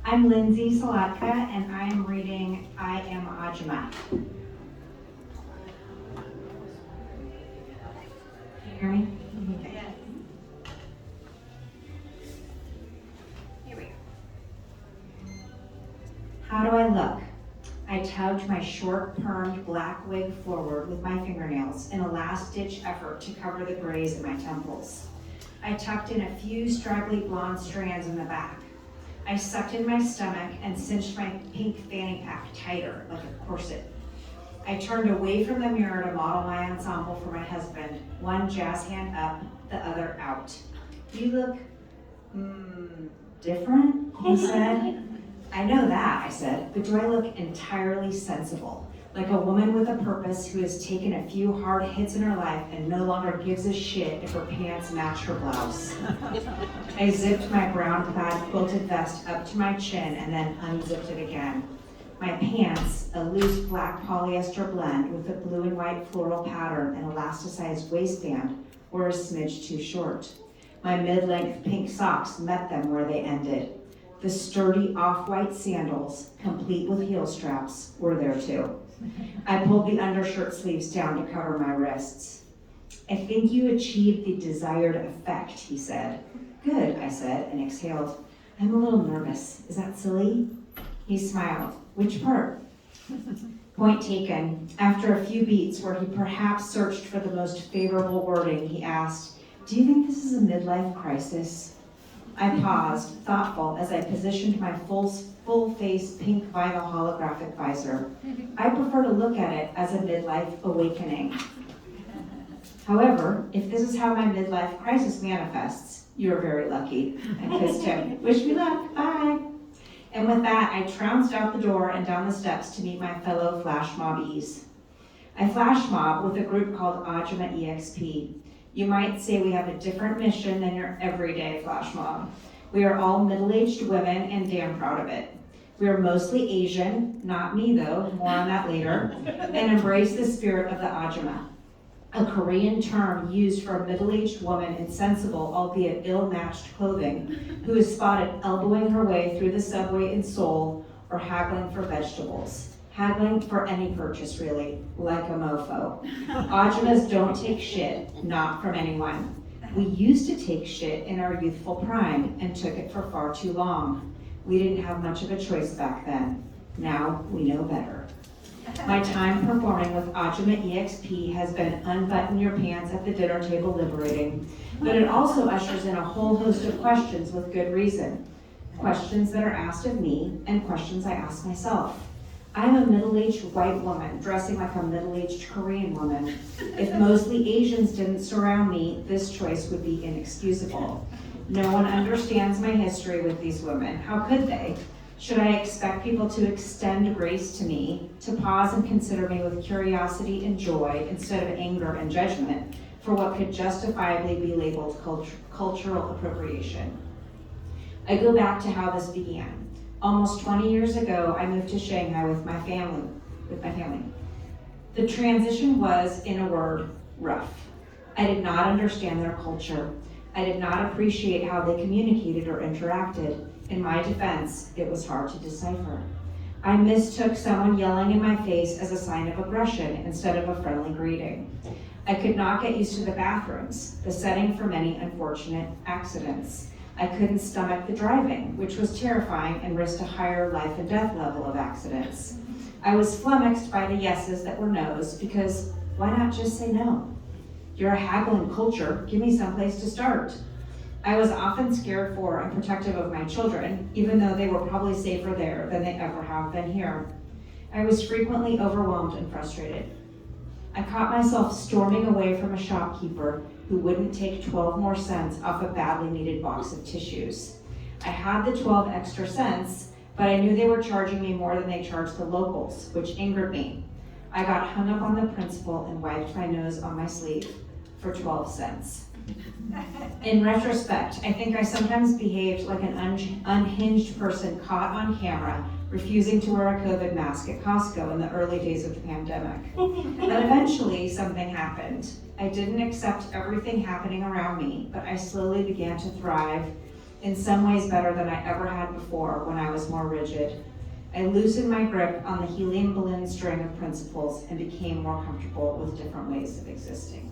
I'm Lindsey Salatka, and I am reading I Am Ajumma. Can you hear me? Okay. Yes. Here we go. How do I look? I tugged my short, permed black wig forward with my fingernails in a last-ditch effort to cover the grays in my temples. I tucked in a few straggly blonde strands in the back. I sucked in my stomach and cinched my pink fanny pack tighter, like a corset. I turned away from the mirror to model my ensemble for my husband, one jazz hand up, the other out. You look, different, he said. I know that, I said, but do I look entirely sensible? Like a woman with a purpose who has taken a few hard hits in her life and no longer gives a shit if her pants match her blouse. I zipped my brown plaid quilted vest up to my chin and then unzipped it again. My pants, a loose black polyester blend with a blue and white floral pattern and elasticized waistband, were a smidge too short. My mid-length pink socks met them where they ended. The sturdy off-white sandals, complete with heel straps, were there too. I pulled the undershirt sleeves down to cover my wrists. I think you achieved the desired effect, he said. Good, I said, and exhaled. I'm a little nervous. Is that silly? He smiled. Which part? Point taken. After a few beats where he perhaps searched for the most favorable wording, he asked, do you think this is a midlife crisis? I paused, thoughtful, as I positioned my full-face pink vinyl holographic visor. I prefer to look at it as a midlife awakening. However, if this is how my midlife crisis manifests, you're very lucky. I kissed him. Wish me luck. Bye. And with that, I trounced out the door and down the steps to meet my fellow flash mobbies. I flash mob with a group called Ajumma EXP. You might say we have a different mission than your everyday flash mob. We are all middle-aged women and damn proud of it. We are mostly Asian, not me though, more on that later, and embrace the spirit of the Ajumma, a Korean term used for a middle-aged woman in sensible, albeit ill-matched clothing, who is spotted elbowing her way through the subway in Seoul or haggling for vegetables. Haggling for any purchase, really, like a mofo. Ajummas don't take shit, not from anyone. We used to take shit in our youthful prime and took it for far too long. We didn't have much of a choice back then. Now we know better. My time performing with Ajumma EXP has been unbutton your pants at the dinner table liberating, but it also ushers in a whole host of questions with good reason. Questions that are asked of me and questions I ask myself. I'm a middle-aged white woman dressing like a middle-aged Korean woman. If mostly Asians didn't surround me, this choice would be inexcusable. No one understands my history with these women. How could they? Should I expect people to extend grace to me, to pause and consider me with curiosity and joy instead of anger and judgment for what could justifiably be labeled cultural appropriation? I go back to how this began. Almost 20 years ago, I moved to Shanghai with my family. The transition was, in a word, rough. I did not understand their culture. I did not appreciate how they communicated or interacted. In my defense, it was hard to decipher. I mistook someone yelling in my face as a sign of aggression instead of a friendly greeting. I could not get used to the bathrooms, the setting for many unfortunate accidents. I couldn't stomach the driving, which was terrifying and risked a higher life and death level of accidents. I was flummoxed by the yeses that were nos, because why not just say no? You're a haggling culture, give me someplace to start. I was often scared for and protective of my children, even though they were probably safer there than they ever have been here. I was frequently overwhelmed and frustrated. I caught myself storming away from a shopkeeper who wouldn't take 12 more cents off a badly needed box of tissues. I had the 12 extra cents, but I knew they were charging me more than they charged the locals, which angered me. I got hung up on the principle and wiped my nose on my sleeve for 12 cents. In retrospect, I think I sometimes behaved like an unhinged person caught on camera refusing to wear a COVID mask at Costco in the early days of the pandemic. But eventually, something happened. I didn't accept everything happening around me, but I slowly began to thrive in some ways better than I ever had before when I was more rigid. I loosened my grip on the helium balloon string of principles and became more comfortable with different ways of existing.